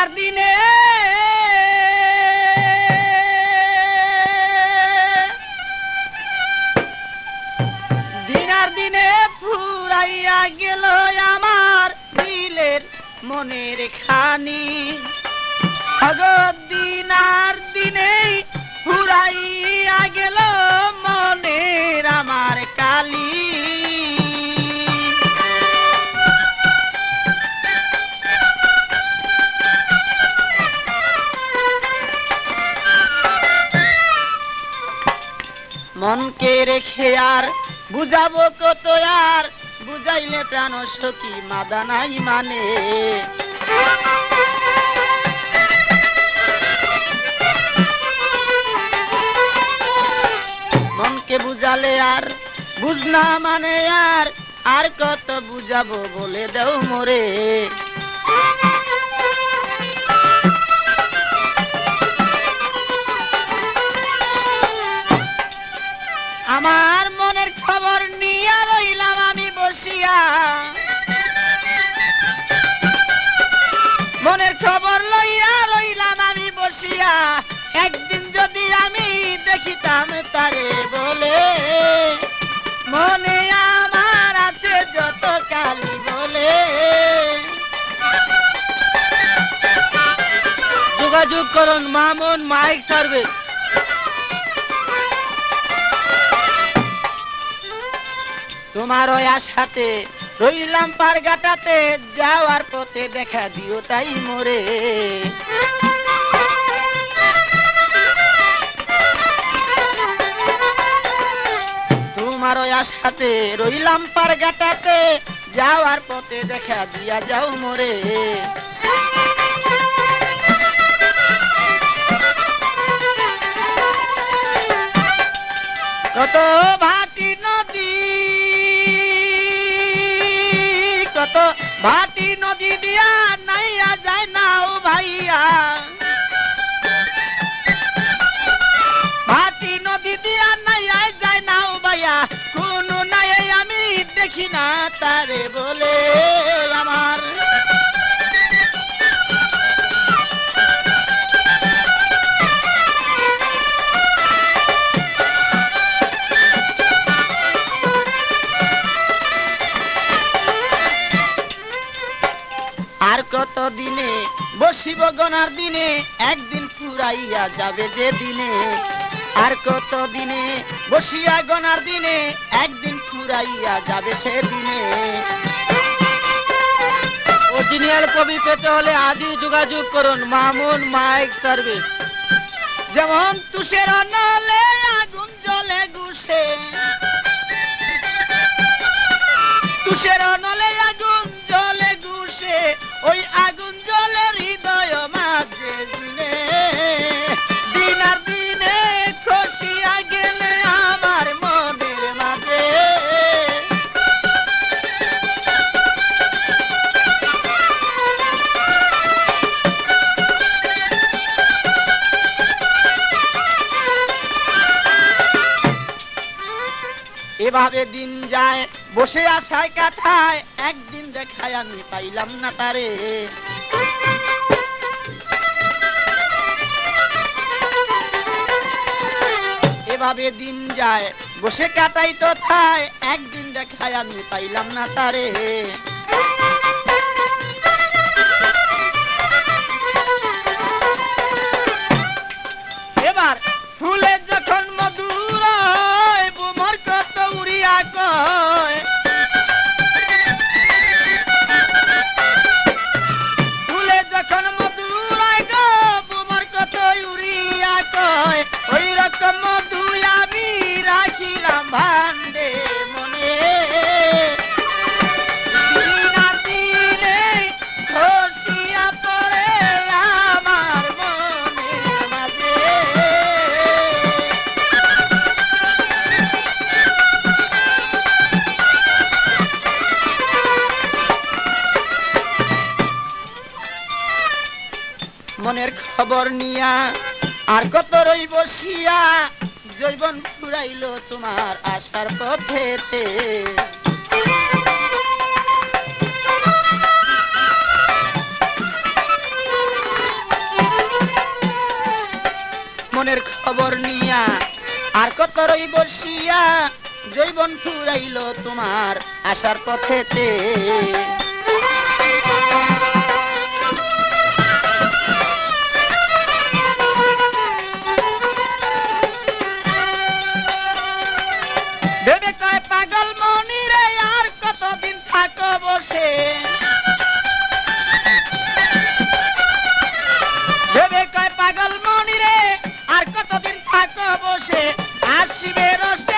আর দিনে দিনে ফুরাইয়া গেল আমার দিলের মনের খানি দিন আর দিনেই ফুরাইয়া গেল মনের আমার কালি মনকে রেখে আর বুঝাবো কত আর বুঝাইলে প্রাণ সখী মাদা নাই মানে মনকে বুঝালে আর বুঝনা মানে আর কত বুঝাবো বলে দেও মোরে আমার মনের খবর নিয়ে রইলাম আমি বসিয়া মনের খবর লইয়া রইলাম আমি বসিয়া একদিন যদি আমি দেখিতাম তারে বলে মনে আমার আছে যত কালি বলে যোগাযোগ করুন মামুন মাইক সার্ভিস তোমার ওই আশাতে রইলাম পারগাটাতে যাওয়ার পথে দেখা দিও তাই মোরে তোমার ওই আশাতে রইলাম পারগাটাতে যাওয়ার পথে দেখা দিয়া যাও মোরে কত ভাটি নদী কত ভাটি নদী দিয়া নাইয়া যায় নাও ভাইয়া ভাটি নদী দিয়া নাইয়া যায় নাও ভাইয়া কোন নাই আমি দেখি না তারে বলে আমার আর কত দিনে বসিব গনার দিনে একদিন ফুরাইয়া যাবে যে দিনে আর কত দিনে বসিয়া গনার দিনে একদিন ফুরাইয়া যাবে সে দিনে অরিজিনাল কপি পেতে হলে আজই যোগাযোগ করুন মামুন মাইক সার্ভিস যেমন তুষের নলে আগুন জ্বলে গুছে তুষের নলে আগুন জ্বলে গুছে ওই আগুন জ্বলে হৃদয় মাঝে দিনে দিন আর দিনে খসিয়া গেলে আমার মনের মাঝে এভাবে দিন যায় বসে আশায় কাটায় একদিন দেখায় আমি পাইলাম না তারে এভাবে দিন যায় বসে কাটাই তো থায় একদিন দেখায় আমি পাইলাম না তারে এবার ফুলে যখন মধুর বুমর কত উড়িয়া কয় ফুলে যখন মধুর গো বুমর কত উড়িয়া কয় ওই রকম মধু আমি রাখিলাম ভান্ডে মনে খসিয়া পড়ে আমার মনের মাঝে মনের খবর নিয়া আর কত রই বসিয়া জৈবন ফুরাইল তোমার আশার পথেতে মনের খবর নিয়া আর কত রই বসিয়া জৈবন ফুরাইল তোমার আসার পথেতে ভেবে কয় পাগল মনি রে আর কতদিন থাকো বসে ভেবে কয় পাগল মনি রে আর কতদিন থাকো বসে আসিবে রসে